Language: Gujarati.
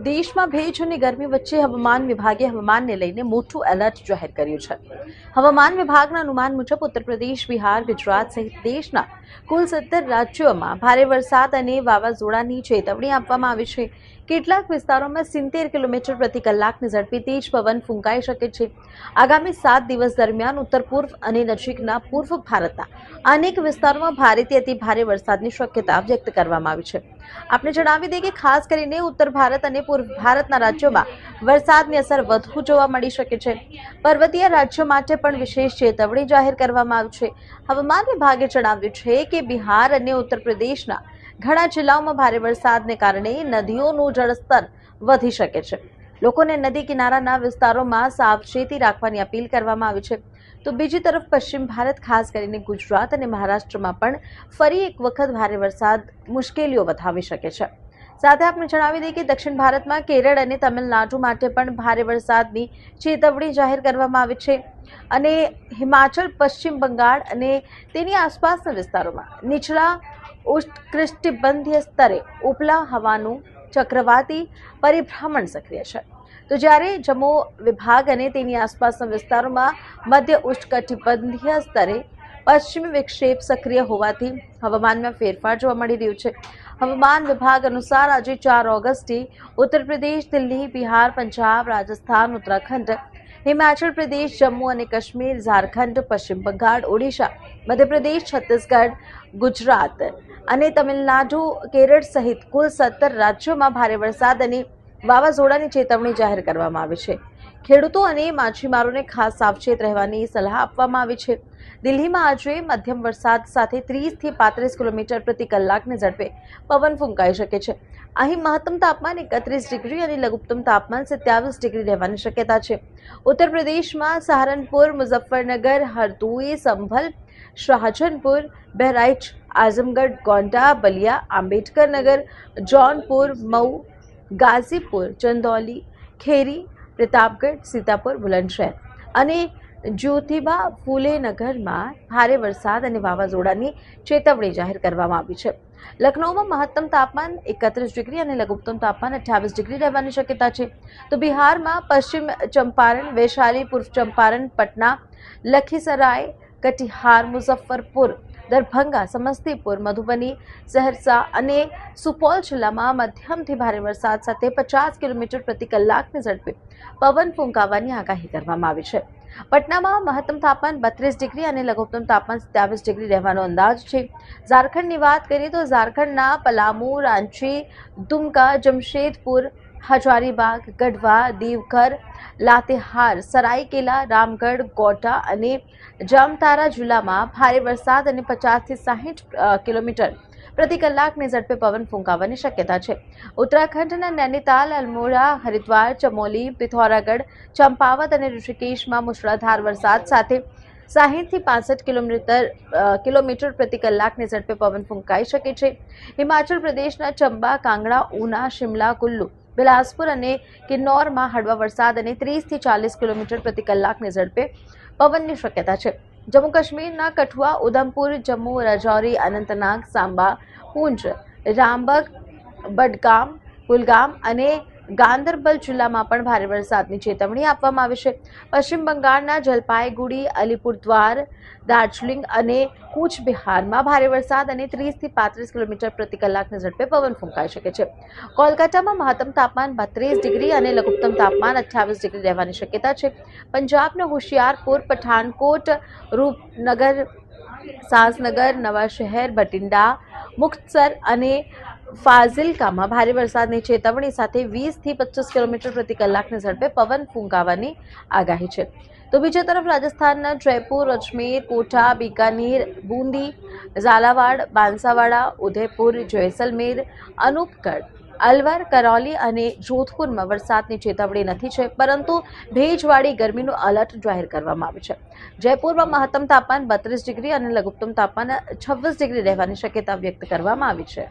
દેશમાં ભેજ અને ગરમી વચ્ચે હવામાન વિભાગે હવામાનને લઈને મોટું એલર્ટ જાહેર કર્યું છે। હવામાન વિભાગના અનુમાન મુજબ ઉત્તર પ્રદેશ, બિહાર, ગુજરાત સહિત દેશના કુલ 17 રાજ્યોમાં ભારે વરસાદ અને વાવાઝોડાની ચેતવણી આપવામાં આવી છે। કેટલાક વિસ્તારોમાં 70 કિલોમીટર પ્રતિ કલાકની ઝડપે તેજ પવન ફૂંકાઈ શકે છે। આગામી 7 દિવસ દરમિયાન ઉત્તર પૂર્વ અને નજીકના પૂર્વ ભારતના અનેક વિસ્તારોમાં ભારેથી અતિ ભારે વરસાદની શક્યતા વ્યક્ત કરવામાં આવી છે। આપણે જણાવી દઈએ કે ખાસ કરીને ઉત્તર ભારત અને પૂર્વ ભારતના રાજ્યોમાં વરસાદની અસર વધુ જોવા મળી શકે છે। પર્વતીય રાજ્યો માટે પણ વિશેષ ચેતવણી જાહેર કરવામાં આવી છે। હવામાન વિભાગે જણાવ્યું છે કે બિહાર અને ઉત્તર પ્રદેશના ઘણા જિલ્લાઓમાં ભારે વરસાદને કારણે નદીઓનું જળસ્તર વધી શકે છે। લોકોને નદી કિનારાના વિસ્તારોમાં સાવચેતી રાખવાની અપીલ કરવામાં આવી છે। તો બીજી તરફ પશ્ચિમ ભારત, ખાસ કરીને ગુજરાત અને મહારાષ્ટ્રમાં પણ ફરી એક વખત ભારે વરસાદ મુશ્કેલીઓ વધાવી શકે છે। સાથે આપણે જણાવી દઈએ કે દક્ષિણ ભારતમાં કેરળ અને તમિલનાડુ માટે પણ ભારે વરસાદની ચેતવણી જાહેર કરવામાં આવી છે અને હિમાચલ, પશ્ચિમ બંગાળ અને તેની આસપાસના વિસ્તારોમાં નીચલા ઉષ્ણકટિબંધીય સ્તરે ઉપલા હવાનું ચક્રવાતી પરિભ્રમણ સક્રિય છે। તો જ્યારે જમ્મુ વિભાગ અને તેની આસપાસના વિસ્તારોમાં મધ્ય ઉષ્ણકટિબંધીય સ્તરે પશ્ચિમી વિક્ષેપ સક્રિય હોવાથી હવામાનમાં ફેરફાર જોવા મળી રહ્યું છે। હવામાન વિભાગ અનુસાર આજે 4 ઓગસ્ટે ઉત્તર પ્રદેશ, દિલ્હી, બિહાર, પંજાબ, રાજસ્થાન, ઉત્તરાખંડ, હિમાચલ પ્રદેશ, જમ્મુ અને કાશ્મીર, ઝારખંડ, પશ્ચિમ બંગાળ, ઓડિશા, મધ્યપ્રદેશ, છત્તીસગઢ, ગુજરાત અને તમિલનાડુ, કેરળ સહિત કુલ 17 રાજ્યોમાં ભારે વરસાદ અને વાવાઝોડાની ચેતવણી જાહેર કરવામાં આવી છે। ખેડૂતો અને માછીમારોને ખાસ સાવચેત રહેવાની સલાહ આપવામાં આવી છે। દિલ્હીમાં આજે મધ્યમ વરસાદ સાથે 30 થી 35 કિલોમીટર પ્રતિ કલાકની ઝડપે પવન ફૂંકાઈ શકે છે। અહીં મહત્તમ તાપમાન 31 ડિગ્રી અને લઘુત્તમ તાપમાન 27 ડિગ્રી રહેવાની શક્યતા છે। ઉત્તર પ્રદેશમાં સહારનપુર, મુઝફ્ફરનગર, હરદોઈ, સંભલ, શાહજહાનપુર, બહરાइच, आजमगढ़, गोंडा, बलिया, आंबेडकर नगर, जौनपुर, मऊ, गाजीपुर, चंदौली, खेरी, प्रतापगढ़, सीतापुर, बुलंदशहर અને જ્યોતિબા ફૂલે નગરમાં ભારે વરસાદ અને વાવાઝોડાની ચેતવણી જાહેર કરવામાં આવી છે। લખનૌમાં મહત્તમ તાપમાન 31 ડિગ્રી અને લઘુત્તમ તાપમાન 28 ડિગ્રી રહેવાની શક્યતા છે। તો બિહારમાં પશ્ચિમ ચંપારણ, વૈશાલી, પૂર્વ ચંપારણ, પટના, લખીસરાય, કટિહાર, મુઝફ્ફરपुर, दरभंगा, समस्तीपुर, मधुबनी, सहरसा અને સુપોલ જિલ્લામાં મધ્યમથી ભારે વરસાદ સાથે 50 કિલોમીટર પ્રતિ કલાકની ઝડપે પવન ફૂંકાવાની આગાહી કરવામાં આવી છે। પટનામાં મહત્તમ તાપમાન 32 ડિગ્રી અને લઘુત્તમ તાપમાન 27 ડિગ્રી રહેવાનો અંદાજ છે। ઝારખંડની વાત કરીએ તો ઝારખંડના પલામू, રાંची, दुमका, जमशेदपुर, हजारीबाग, गढ़वा, देवघर, लातेहार, सरायकेला, रामगढ़, गोटा અને જામતારા જિલ્લામાં ભારે વરસાદ અને 50 થી 60 કિલોમીટર પ્રતિ કલાકની ઝડપે પવન ફૂંકાવાની શક્યતા છે। ઉત્તરાખંડના નૈનીતાલ, અલ્મોડા, હરિદ્વાર, ચમોલી, પિથौरागढ़, ચંપાવત અને ઋષિકેશમાં મુશળધાર વરસાદ સાથે 60 થી 65 કિલોમીટર પ્રતિ કલાકની ઝડપે પવન ફૂંકાઈ શકે છે। હિમાચલ પ્રદેશના ચંબા, કાંગડા, ઉના, શિમલા, કુલ્લુ, બિલાસપુર અને કિન્નૌરમાં હળવા વરસાદ અને 30 થી 40 કિલોમીટર પ્રતિ કલાકની ઝડપે પવનની શક્યતા છે। જમ્મુ કાશ્મીરના કઠુઆ, ઉધમપુર, જમ્મુ, રાજૌરી, અનંતનાગ, સાંબા, પૂંચ, રામબગ, બડગામ, કુલગામ અને ગાંદરબલ જિલ્લામાં પણ ભારે વરસાદની ચેતવણી આપવામાં આવી છે। પશ્ચિમ બંગાળના જલપાઈગુડી, અલીપુરદ્વાર, દાર્જિલિંગ અને કૂચ બિહારમાં ભારે વરસાદ અને 30 થી 35 કિલોમીટર પ્રતિ કલાકની ઝડપે પવન ફૂંકાઈ શકે છે। કોલકાતામાં મહત્તમ તાપમાન 32 ડિગ્રી અને લઘુત્તમ તાપમાન 28 ડિગ્રી રહેવાની શક્યતા છે। પંજાબના હોશિયારપુર, પઠાનકોટ, રૂપનગર, સાસનગર, નવા શહેર, ભટિંડા, મુક્તસર અને ફાઝિલકામાં ભારે વરસાદની ચેતવણી સાથે 20 થી 25 કિલોમીટર પ્રતિ કલાકની ઝડપે પવન ફૂંકાવાની આગાહી છે। તો બીજી તરફ રાજસ્થાનના જયપુર, અજમેર, કોટા, બીકાનેર, બૂંદી, ઝાલાવાડ, બાંસાવાડા, ઉદયપુર, જૈસલમેર, અનૂપગઢ, અલવર, કરૌલી અને જોધપુરમાં વરસાદની ચેતવણી નથી છે, પરંતુ ભેજવાળી ગરમીનું એલર્ટ જાહેર કરવામાં આવ્યું છે। જયપુરમાં મહત્તમ તાપમાન 32 ડિગ્રી અને લઘુત્તમ તાપમાન 26 ડિગ્રી રહેવાની શક્યતા વ્યક્ત કરવામાં આવી છે।